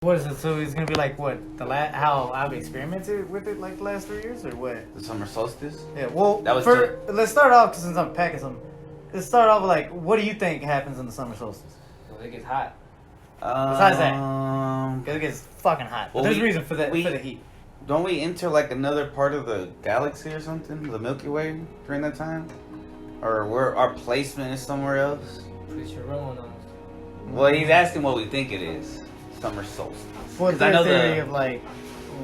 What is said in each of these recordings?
What is it? So it's gonna be like what how I've experimented with it like the last 3 years or what? The summer solstice. Yeah. Well, That was let's start off since I'm packing some. Let's start off with like, what do you think happens in the summer solstice? Well, it gets hot. Besides that, because it gets fucking hot. Well, There's a reason for that for the heat. Don't we enter like another part of the galaxy or something, the Milky Way, during that time, or our placement is somewhere else? Pretty sure Roman knows. Well, he's asking what we think it is. Summer solstice. Well, their theory of like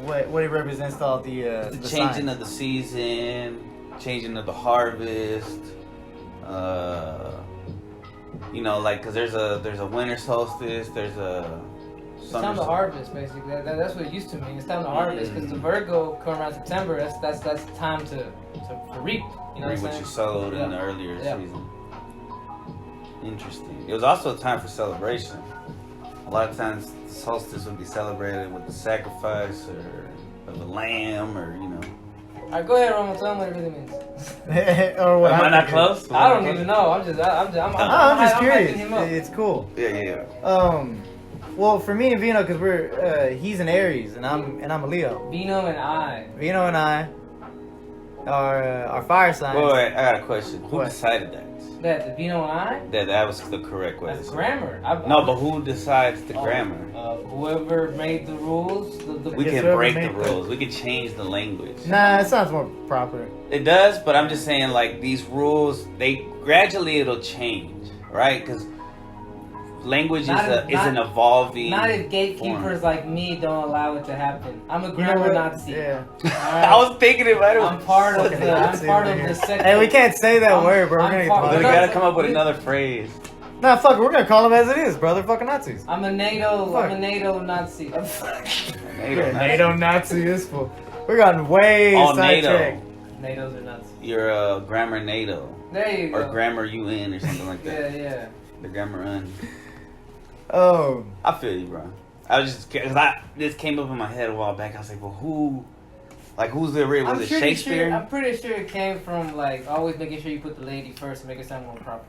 what it represents to all the changing signs. of the season, changing of the harvest. You know, like because there's a winter solstice, there's a It's time to harvest, basically. That's what it used to mean. It's time to harvest because the Virgo come around September. That's time to reap. You know reap what what I'm you saying? sowed in the earlier season. Interesting. It was also a time for celebration. A lot of times, the solstice would be celebrated with the sacrifice or of a lamb, or you know. All right, go ahead, Roman. Tell them what it really means. Or what? Am I not close? I don't even know. I'm just I'm curious. hyping him up. It's cool. Yeah. Well, for me and Vino, because he's an Aries and I'm a Leo. Vino and I are fire signs. Wait, I got a question. Who What? decided that? That the Vino and I. That was the correct way. That's grammar. No, but who decides the grammar? Whoever made the rules. We Yes, can whoever break made the rules. We can change the language. Nah, it sounds more proper. It does, but I'm just saying, like, these rules, it'll change, right? Because language is an evolving. Not if gatekeepers like me don't allow it to happen. I'm a grammar Nazi. Yeah. Right? I was thinking about it. I'm part of the second. Hey, we can't say that word, bro. We're gonna We get gotta come up with another phrase. Nah, fuck it. We're gonna call them as it is, bro. They're fucking Nazis. I'm a NATO Nazi. NATO Nazi is full. We're gotten way sidetracked. NATO's are Nazis. You're a grammar NATO. There you go. Or grammar UN or something like that. Yeah. The grammar UN. Oh. I feel you, bro. I was just because this came up in my head a while back. I was like, well, who's the original? Was it Shakespeare? I'm pretty sure it came from like always making sure you put the lady first and make it sound more proper.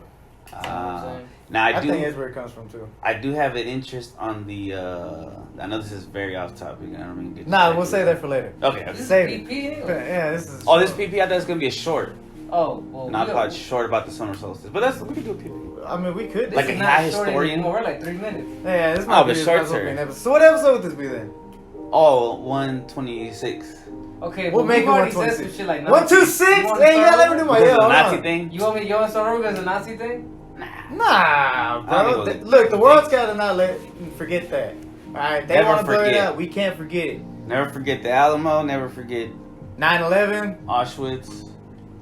Now I think that's where it comes from too. I do have an interest on the. I know this is very off topic. I don't mean to get. Nah, we'll save that for later. Okay. Save it. Yeah, this is. Oh, this PP. I thought it's gonna be a short. Oh, well. Not quite short about the summer solstice, but we could do a PP. I mean, we could. Like a high historian. We're like 3 minutes. Yeah, this might be short. So what episode would this be then? Oh, 126. Okay, we'll make it 126. Some shit like 126. Hey, you gotta let me do my Nazi thing. You want to start over as a Nazi thing? Nah, bro. Look, the world's gotta not forget that. All right, they want to blur it out. We can't forget it. Never forget the Alamo. Never forget 9/11. Auschwitz.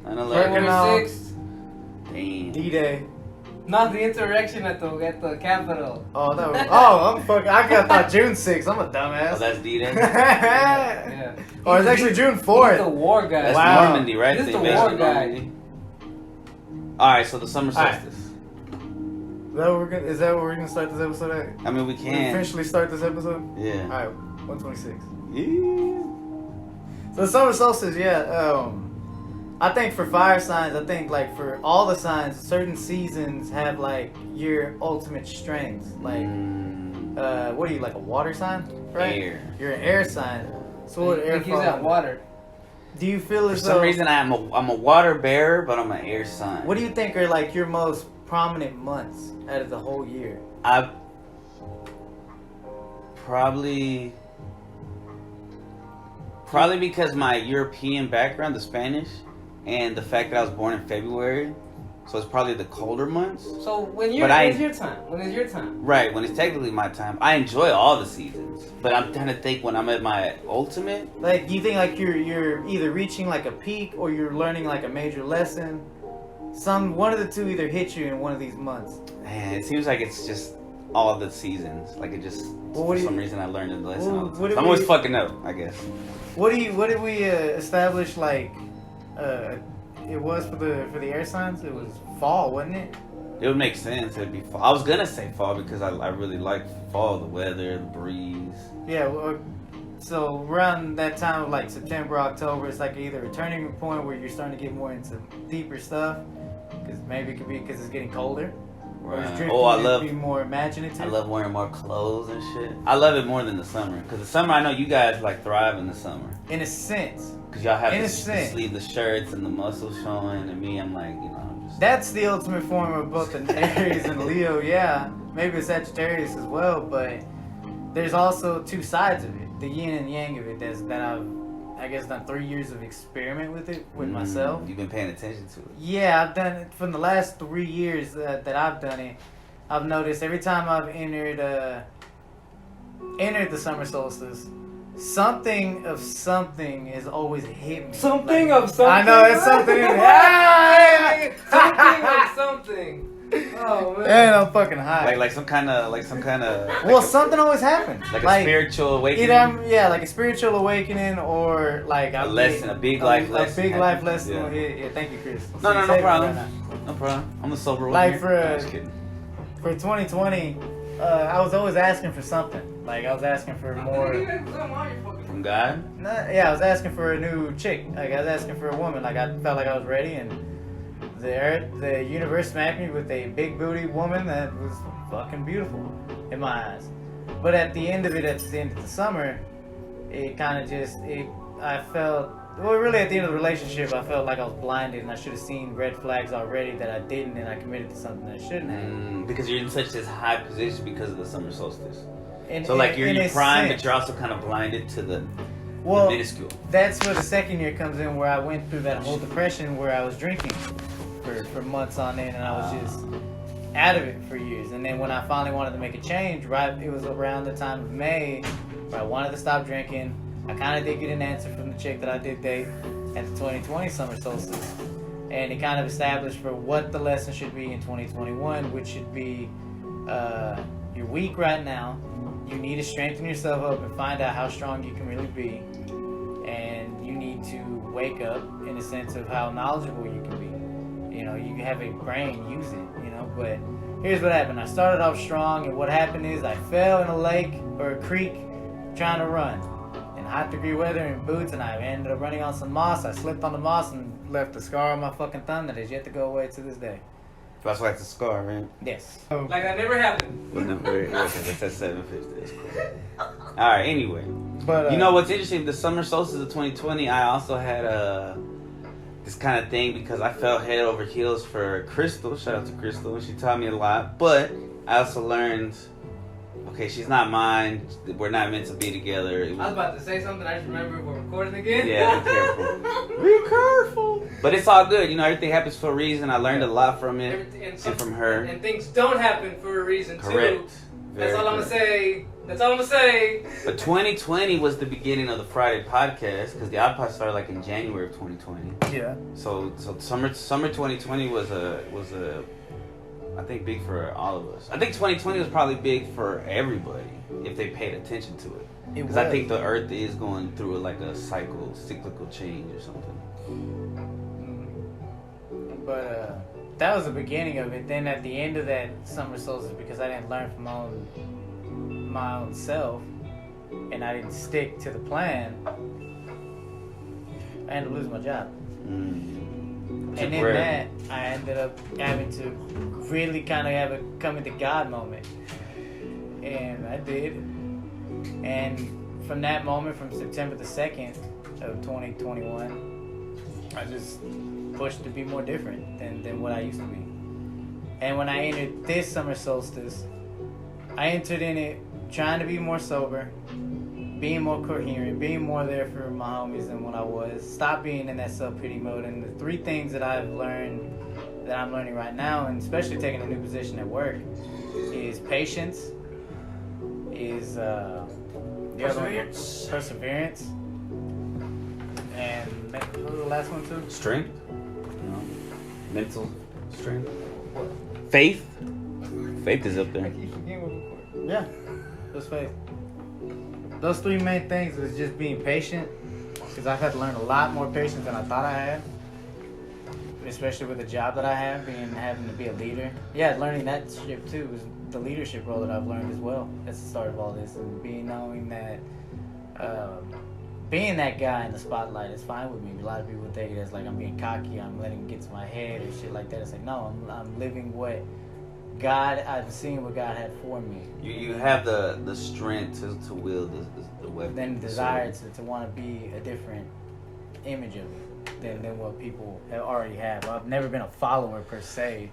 9/11. January 6th. Damn. D-Day. Not the insurrection at the Capitol. Oh, that was, I'm fucking. I thought June 6th. I'm a dumbass. Oh, that's D-Day. Yeah. Oh, it's actually June 4th. He's the war guy. That's Wow. Normandy, right? He's the They war based guy. Normandy. All right, so the summer solstice. Is that what we're gonna start this episode at? I mean, we We can. officially start this episode. Yeah. All right, 126. Yeah. So the summer solstice, yeah. I think for fire signs, I think like for all the signs, certain seasons have like your ultimate strength. Like, what are you, like a water sign? Right? Air. You're an air sign. So what air It gives out water. Do you feel For as some though? reason, I'm a water bearer, but I'm an air sign. What do you think are like your most prominent months out of the whole year? I probably because my European background, the Spanish, and the fact that I was born in February, so it's probably the colder months. So when is your time? When is your time? Right, when it's technically my time. I enjoy all the seasons, but I'm trying to think when I'm at my ultimate. Like, do you think like you're either reaching like a peak or you're learning like a major lesson? One of the two either hit you in one of these months. Man, it seems like it's just all the seasons. Like it just for some reason I learned the lesson. All the time. I'm always fucking up, I guess. What did we establish like? It was for the air signs. It was fall, wasn't it? It would make sense. It'd be fall. I was gonna say fall because I really like fall, the weather, the breeze. Yeah. Well, so around that time of like September, October, it's like either a turning point where you're starting to get more into deeper stuff, because maybe it could be because it's getting colder, Or is Right. drifting Oh, I love. be more imaginative? I love wearing more clothes and shit. I love it more than the summer. Because the summer, I know you guys like thrive in the summer. In a sense. Because y'all have In the a sense. sleeveless shirts and the muscles showing. And me, I'm like, you know, I'm just. That's the ultimate form of both an Aries and Leo, yeah. Maybe a Sagittarius as well, but there's also two sides of it. The yin and yang of it that I've, I guess, done 3 years of experiment with it, with myself. You've been paying attention to it. Yeah, I've done it from the last 3 years that I've done it. I've noticed every time I've entered the summer solstice, something of something is always hit me. Something Like, of something. I know it's something in it. Something of something. Oh man. And I'm fucking high. Like some kind of. Well, something always happens. Like a spiritual awakening. Either like a spiritual awakening or like a lesson, a big life lesson. A big life lesson. Yeah. Yeah, thank you, Chris. No Saved me problem. right now. No problem. I'm the sober one. Like here. for, No, just kidding. For 2020, I was always asking for something. Like I was asking for more. From God? Yeah, I was asking for a new chick. Like I was asking for a woman. Like I felt like I was ready, and the universe smacked me with a big booty woman that was fucking beautiful in my eyes. But at the end of it, at the end of the summer, it kind of just I felt. Well, really, at the end of the relationship, I felt like I was blinded, and I should have seen red flags already that I didn't, and I committed to something that I shouldn't have. Because you're in such this high position because of the summer solstice. And, So like you're in your prime, sense. but you're also kind of blinded to the Well, minuscule. that's where the second year comes in, where I went through that whole depression where I was drinking for months on end, and I was just out of it for years. And then when I finally wanted to make a change, right, it was around the time of May where I wanted to stop drinking. I kind of did get an answer from the chick that I did date at the 2020 summer solstice, and it kind of established for what the lesson should be in 2021, which should be you're weak right now. You need to strengthen yourself up and find out how strong you can really be, and you need to wake up in a sense of how knowledgeable you can be. You know, you have a brain, use it. You know, but here's what happened. I started off strong, and what happened is I fell in a lake or a creek trying to run. Hot degree weather in boots, and I ended up running on some moss. I slipped on the moss and left a scar on my fucking thumb that is yet to go away to this day. That's why it's a scar, right? Yes. Like that never happened. Well, no, that's at 750. That's cool. All right. Anyway, But you know what's interesting? The summer solstice of 2020, I also had this kind of thing because I fell head over heels for Crystal. Shout out to Crystal. She taught me a lot, but I also learned. Okay, she's not mine. We're not meant to be together. I was about to say something. I just remember we're recording again. Yeah, be careful. Be careful. But it's all good. You know, everything happens for a reason. I learned a lot from it and from her. And things don't happen for a reason, Correct. too. That's all I'm going to say. That's all I'm going to say. But 2020 was the beginning of the Friday podcast because the iPod started like in January of 2020. yeah. So summer 2020 was a I think big for all of us. I think 2020 was probably big for everybody if they paid attention to it. Because I think the Earth is going through like a cyclical change or something. But that was the beginning of it. Then at the end of that summer solstice, because I didn't learn from my own self, and I didn't stick to the plan, I ended up losing my job. And in that, I ended up having to really kind of have a coming to God moment. And I did. And from that moment, from September the 2nd of 2021, I just pushed to be more different than what I used to be. And when I entered this summer solstice, I entered in it trying to be more sober, being more coherent, being more there for my homies than what I was. Stop being in that self-pity mode. And the 3 things that I've learned, that I'm learning right now, and especially taking a new position at work, is patience, is perseverance, and what was the last one too? Strength? No. Mental strength? Faith? Faith is up there. Yeah, just faith. Those 3 main things was just being patient, because I've had to learn a lot more patience than I thought I had, especially with the job that I have, having to be a leader. Yeah, learning that shit too was the leadership role that I've learned as well. That's the start of all this, and knowing that being that guy in the spotlight is fine with me. A lot of people take it as like I'm being cocky, I'm letting it get to my head or shit like that. It's like, no, I'm living what I've seen what God had for me. You have the strength to wield the weapon. Then the desire to want to be a different image of it than what people already have. I've never been a follower per se,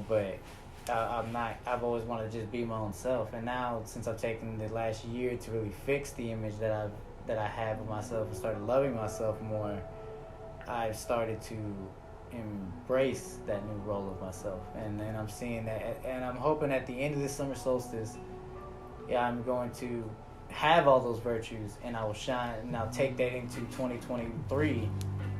but I'm not. I've always wanted to just be my own self. And now, since I've taken the last year to really fix the image that I have of myself and started loving myself more, I've started to embrace that new role of myself. And I'm seeing that, and I'm hoping at the end of this summer solstice, I'm going to have all those virtues, and I will shine, and I'll take that into 2023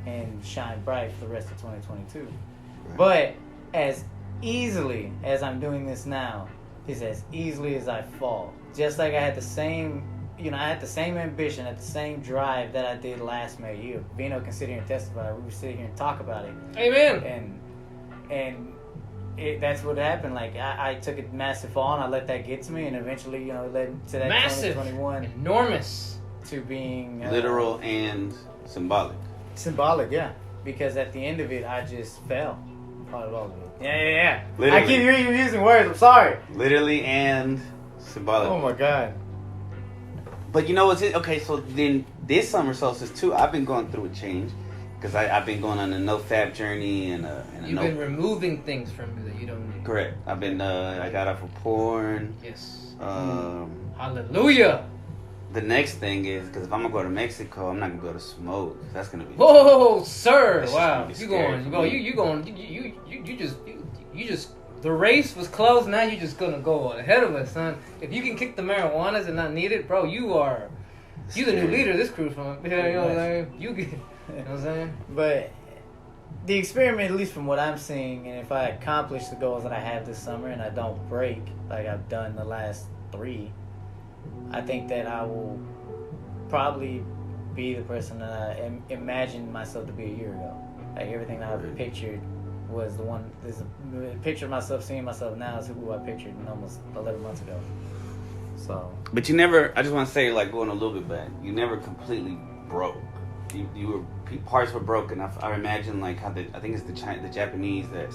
and shine bright for the rest of 2022. Right. But as easily as I'm doing this now is as easily as I fall. Just like I had the same ambition, had the same drive that I did last May. Vino can sit here and testify. We were sitting here and talk about it. Amen. And that's what happened. Like I took a massive fall and I let that get to me, and eventually, it led to that massive, 2021, enormous, to being literal and symbolic. Symbolic, yeah. Because at the end of it, I just fell. Part of all of it. Yeah. Literally. I keep hearing you using words. I'm sorry. Literally and symbolic. Oh my God. But you know what's it? Okay, so then this summer solstice too, I've been going through a change because I've been going on a no fap journey and you've been removing things from you that you don't need. Correct. I've been I got off of porn. Yes. Hallelujah. The next thing is because if I'm gonna go to Mexico, I'm not gonna go to smoke. That's gonna be. Whoa, sir! Wow, you just. The race was closed. Now you're just gonna go ahead of us, son. If you can kick the marijuanas and not need it, bro, you the new leader of this crew, from. You know what I'm saying? You know what I'm saying? But the experiment, at least from what I'm seeing, and if I accomplish the goals that I have this summer and I don't break like I've done the last 3, I think that I will probably be the person that I imagined myself to be a year ago. Like everything that I've pictured was the one. There's a picture of myself, seeing myself now is who I pictured almost 11 months ago. So. But you never. I just want to say, like going a little bit back, you never completely broke. You were parts were broken. I imagine like how I think it's the Japanese that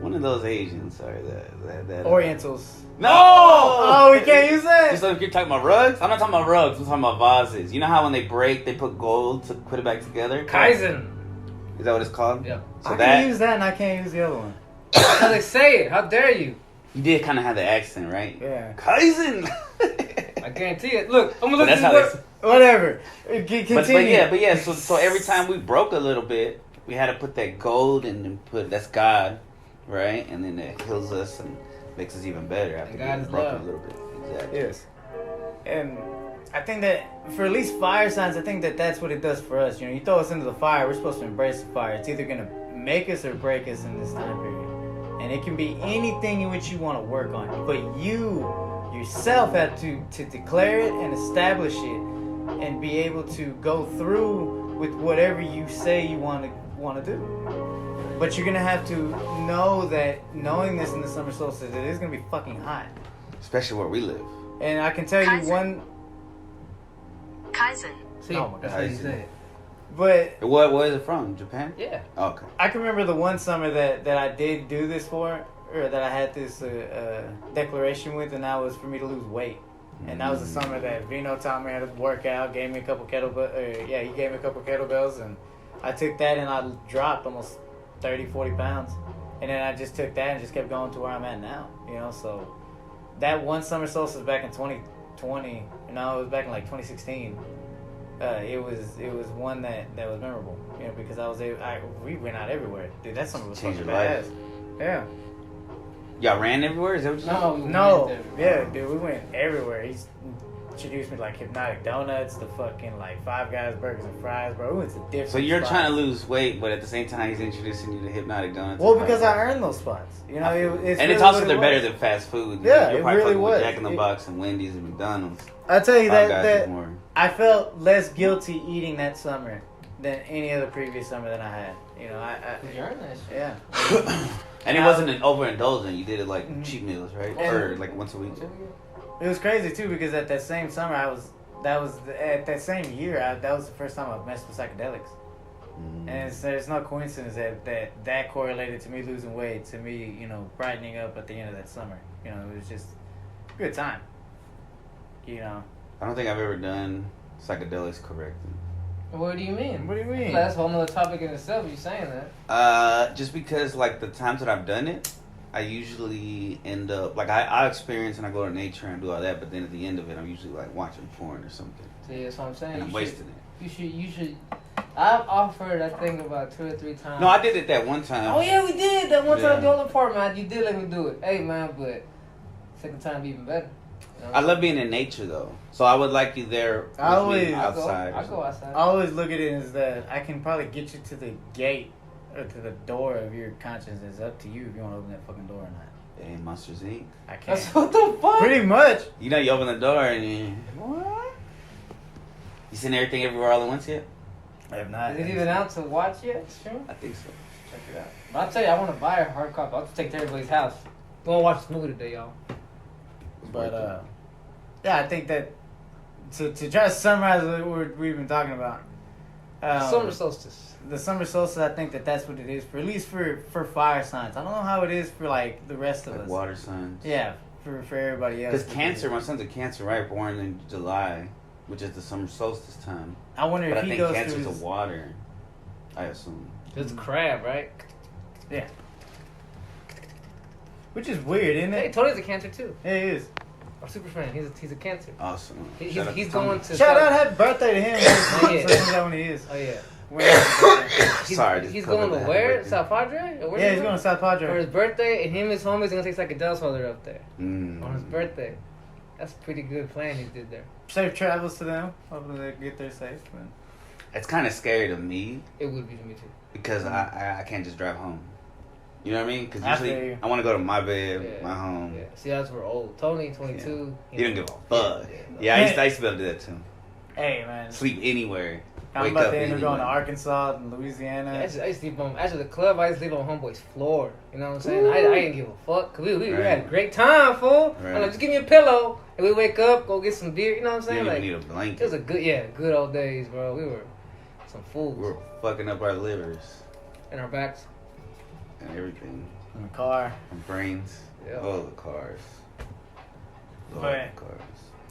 one of those Asians, that Orientals. No! Oh, we can't use that? Just like you're talking about rugs? I'm not talking about rugs, I'm talking about vases. You know how when they break, they put gold to put it back together? Kaizen. Is that what it's called? Yeah. So I can use that and I can't use the other one. That's how they say it. How dare you? You did kind of have the accent, right? Yeah. Kaizen! I guarantee it. Look, I'm going to look at this. Whatever. Continue. But yeah. So every time we broke a little bit, we had to put that gold and put that's God. Right, and then it heals us and makes us even better after being broken a little bit. Exactly. Yes, and I think that for at least fire signs, I think that that's what it does for us. You throw us into the fire, we're supposed to embrace the fire. It's either gonna make us or break us in this time period, and it can be anything in which you want to work on. But you yourself have to declare it and establish it, and be able to go through with whatever you say you want to do. But you're going to have to know that, knowing this in the summer solstice, it is going to be fucking hot. Especially where we live. And I can tell you one... Kaizen. See, oh my God. That's how you say it. But... Where is it from? Japan? Yeah. Oh, okay. I can remember the one summer that I did do this for, or that I had this declaration with, and that was for me to lose weight. And that was the summer that Vino taught me how to work out, gave me a couple kettlebells, he gave me a couple kettlebells, and I took that and I dropped almost 30, 40 pounds. And then I just took that and just kept going to where I'm at now. So that one summer solstice back in 2020, it was back in like 2016. It was one that was memorable, because we went out everywhere. Dude, that summer was fucking badass. Yeah. Y'all ran everywhere? Is that what you said? No. Yeah, dude, we went everywhere. He's introduced me to like Hypnotic Donuts, the fucking like Five Guys Burgers and Fries, bro. We went to different So you're spots. trying to lose weight, but at the same time he's introducing you to Hypnotic Donuts. Well, because I earned those spots. It's and really it's also what they're it better was. than fast food. Yeah, you're it probably really fucking was. with Jack in the Box and Wendy's and McDonald's. I tell you Five that Guys is more. I felt less guilty eating that summer than any other previous summer that I had. You earned that shit. Yeah. And it wasn't an overindulgent. You did it like cheap meals, right? Or like once a week. It was crazy too, because at that same summer that was the same year that was the first time I messed with psychedelics. And it's no coincidence that correlated to me losing weight, to me, you know, brightening up at the end of that summer. You know, it was just a good time. You know. I don't think I've ever done psychedelics correctly. What do you mean? What do you mean? That's a whole nother topic in itself. You saying that? Just because like the times that I've done it, I usually end up like I experience and I go to nature and do all that, but then at the end of it, I'm usually like watching porn or something. See, that's what I'm saying. And I'm wasting it. You should. I've offered, I think, about 2 or 3 times. No, I did it that one time. Oh yeah, we did that one time Yeah. at the old apartment. You did let me do it. Hey man, but second time even better. You know? I love being in nature though, so I would like you there with I always- me outside. I go outside. I always look at it as that I can probably get you to the gate or to the door of your conscience. It's up to you if you want to open that fucking door or not. Hey, Monsters Inc. I can't. That's what the fuck. Pretty much. You know, you open the door and you seen everything everywhere all at once yet? I have not. Is it even out to watch yet? Sure. I think so. Check it out. But I'll tell you, I want to buy a hard copy. I'll just take it to everybody's house. Go and watch this movie today, y'all. But yeah, I think that to try to summarize what we've been talking about. Summer solstice. The summer solstice, I think that's what it is for, at least for fire signs. I don't know how it is for like the rest of Like us. water signs. Yeah, for everybody else. Because Cancer, my son's a Cancer, right? Born in July, which is the summer solstice time. I wonder But if I he think goes Cancer's through a his, water, I assume. It's a crab, right? yeah, which is weird, isn't Hey, it? Tony's a Cancer too. Yeah, he is. Our super fan. He's a Cancer. Awesome. He's Shout out he's to Tony. going to. Shout out, happy birthday to him. Yeah. So that when he is. Oh yeah. When he is. He's, Sorry, just he's covered going to that. where? Birthday. South Padre? Or where Yeah, he's going to South for Padre. his birthday, and him and his homies are gonna take psychedelics while they're up there Mm. on his birthday. That's a pretty good plan he did there. Safe travels to them. Hopefully they get there safe. Man. It's kind of scary to me It would be to me too. because I can't just drive home. You know what I mean? Because I feel usually you. I want to go to my bed, Yeah. my home. Yeah. See, that's we're old. Tony, 22. He didn't give a fuck. no. Yeah, I used to be able to do that too. Hey, man. Sleep anywhere. I'm Wake about up to end up going to anywhere. Arkansas and Louisiana. I used to sleep on, after the club, I used to sleep on homeboy's floor. You know what I'm saying? I didn't give a fuck. Cause we Right. had a great time, fool. Right. I'm like, just give me a pillow. And we wake up, go get some beer. You know what I'm You saying? didn't Like, even need a blanket. it was a good old days, bro. We were some fools. We were fucking up our livers In our backs. and everything. in the car. And brains. Yeah. Oh, the cars. Oh, But- the cars.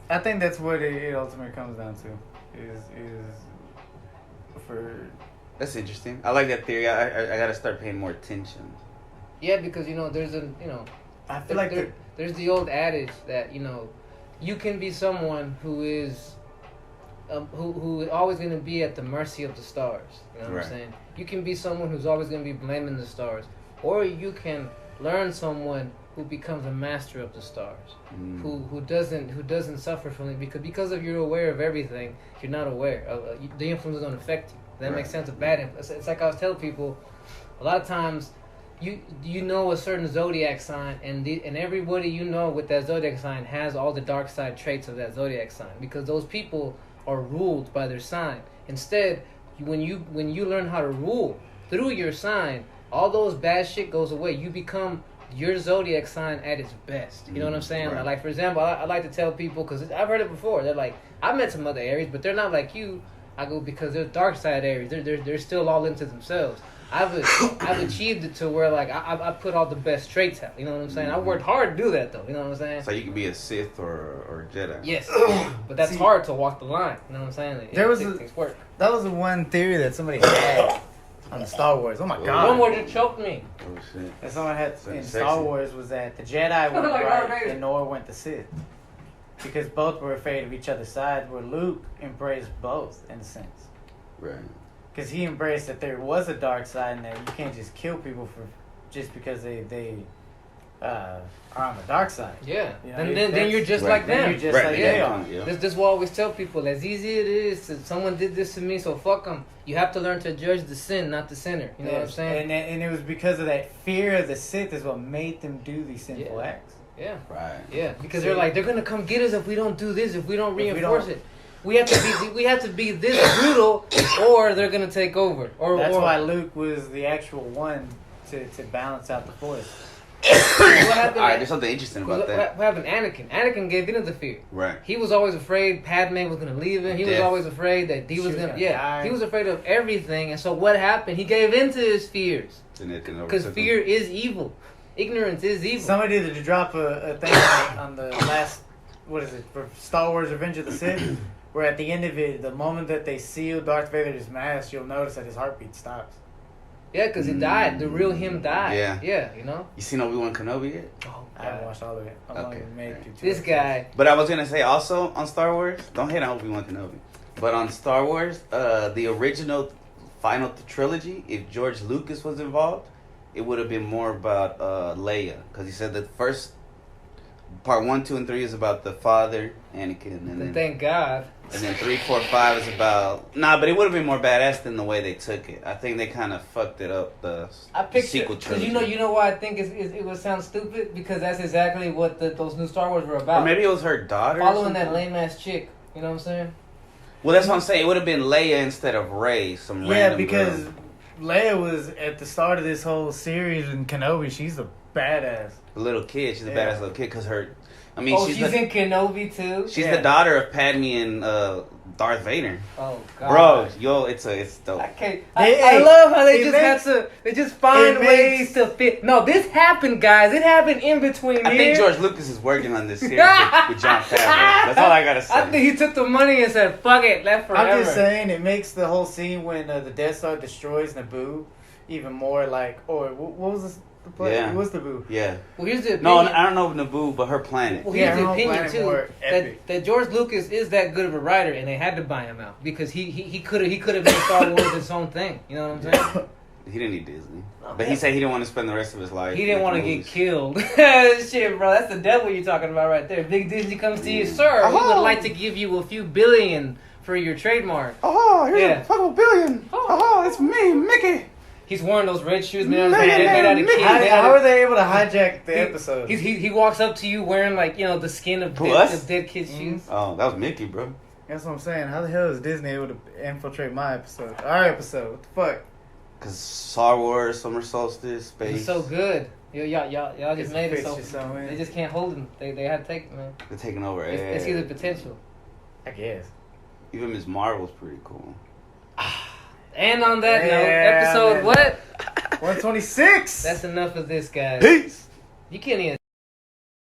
I think that's what it ultimately comes down to. Is for That's interesting. I like that theory. I gotta start paying more attention. Yeah, because, there's a, I feel like there's the old adage that, you can be someone who is who is always going to be at the mercy of the stars. You know what Right. I'm saying? You can be someone who's always going to be blaming the stars, or you can learn someone who becomes a master of the stars, Mm. who doesn't suffer from it because of you're aware of everything. You're not aware of the influences don't affect you. That Right. makes sense of bad influence. It's like I was telling people, a lot of times. You know a certain zodiac sign, and everybody you know with that zodiac sign has all the dark side traits of that zodiac sign, because those people are ruled by their sign. Instead, when you learn how to rule through your sign, all those bad shit goes away. You become your zodiac sign at its best. You know what I'm saying? Right. Like, for example, I like to tell people, because I've heard it before. They're like, I met some other Aries, but they're not like you. I go, because they're dark side Aries. They're still all into themselves. I've achieved it to where, like, I put all the best traits out. You know what I'm saying? I worked hard to do that, though. You know what I'm saying? So you can be a Sith or a Jedi. Yes, but that's See, hard to walk the line. You know what I'm saying? Like, There was things work. that was the one theory that somebody had on Star Wars. Oh my One god! One more just choked me. Oh shit. That someone had So in sexy. Star Wars was that the Jedi went Like Darth right Vader. and Noah went to Sith. Because both were afraid of each other's sides, where Luke embraced both, in a sense. Right. Because he embraced that there was a dark side and that you can't just kill people for just because they are on the dark side. Yeah, You know, and that's- then you're just right. like Then them. you're just Right, like yeah. they are. Yeah. This is what I always tell people. As easy it is, to, someone did this to me, so fuck them. You have to learn to judge the sin, not the sinner. You know what I'm saying? And it was because of that fear of the Sith is what made them do these sinful Yeah. acts. Yeah, Right. yeah. Because See? they're like, they're gonna come get us if we don't do this, if we don't If we reinforce don't- it. We have to be this brutal, or they're gonna take over. Or That's or, why Luke was the actual one to balance out the force. happened? All right, there's something interesting about that. What happened? Anakin gave in to fear. Right. He was always afraid Padme was gonna leave him. He was Death. always afraid that he was gonna. Yeah, die. he was afraid of everything. And so what happened? He gave in to his fears because fear is evil. Ignorance is evil. Somebody did drop a thing on the last, what is it, for Star Wars Revenge of the Sith, where at the end of it, the moment that they seal Darth Vader's mask, you'll notice that his heartbeat stops. Yeah, because he died. The real him died. Yeah. Yeah, you know? You seen Obi-Wan Kenobi yet? Oh, I haven't watched all of it. I've only made it through two This episodes. guy. But I was gonna say also on Star Wars, don't hate on Obi-Wan Kenobi, but on Star Wars, the original final trilogy, if George Lucas was involved, it would have been more about Leia, because he said the first part 1, 2, and 3 is about the father, Anakin, and then Thank God. and then 3, 4, 5 is about but it would have been more badass than the way they took it. I think they kind of fucked it up. The I picture sequel because trilogy. you know why I think it would sound stupid, because that's exactly what those new Star Wars were about. Or maybe it was her daughter. or Following that something. lame ass chick. You know what I'm saying? Well, that's what I'm saying. It would have been Leia instead of Rey. Some Yeah, random because girl. Leia was at the start of this whole series in Kenobi. She's a badass. A little kid. She's a Yeah. badass little kid because her. I mean, Oh, she's she's in Kenobi too. she's Yeah. the daughter of Padme and Darth Vader. Oh God, Bro, it's dope. I can't. They- I hey, love how they it just makes- had to. They just find it ways makes- to fit. No, this happened, guys. It happened in between. I think here. George Lucas is working on this series with Jon Favreau. That's all I gotta say. I think he took the money and said, "Fuck it, left forever." I'm just saying, it makes the whole scene when the Death Star destroys Naboo even more like, what was this? The play? Yeah. It was Naboo. Yeah. Well, here's the No, opinion. I don't know Naboo, but her planet. Well, Yeah, here's the her opinion planet too more that, epic. that George Lucas is that good of a writer, and they had to buy him out because he could have made Star Wars his own thing. You know what I'm saying? He didn't need Disney, but he said he didn't want to spend the rest of his life. He didn't want to making get movies. killed. Shit, bro, that's the devil you're talking about right there. Big Disney comes to you, sir. We would like to give you a few billion for your trademark. Oh, here's Yeah. a fucking billion. Oh, it's me, Mickey. He's wearing those red shoes made out of Millionaire kids. Mickey. How are they able to hijack the episode? He walks up to you wearing like the skin of Who, us? dead kids' shoes. Oh, that was Mickey, bro. That's what I'm saying. How the hell is Disney able to infiltrate my episode? Our episode. What the fuck? Cause Star Wars, Summer Solstice, space. It's so good. Y'all just made it so. Fits you so in. They just can't hold him. They had to take it, man. They're taking over. They see the potential. I guess. Even Ms. Marvel's pretty cool. And on that note, Yeah, episode man. what? 126. That's enough of this, guys. Peace. You can't even.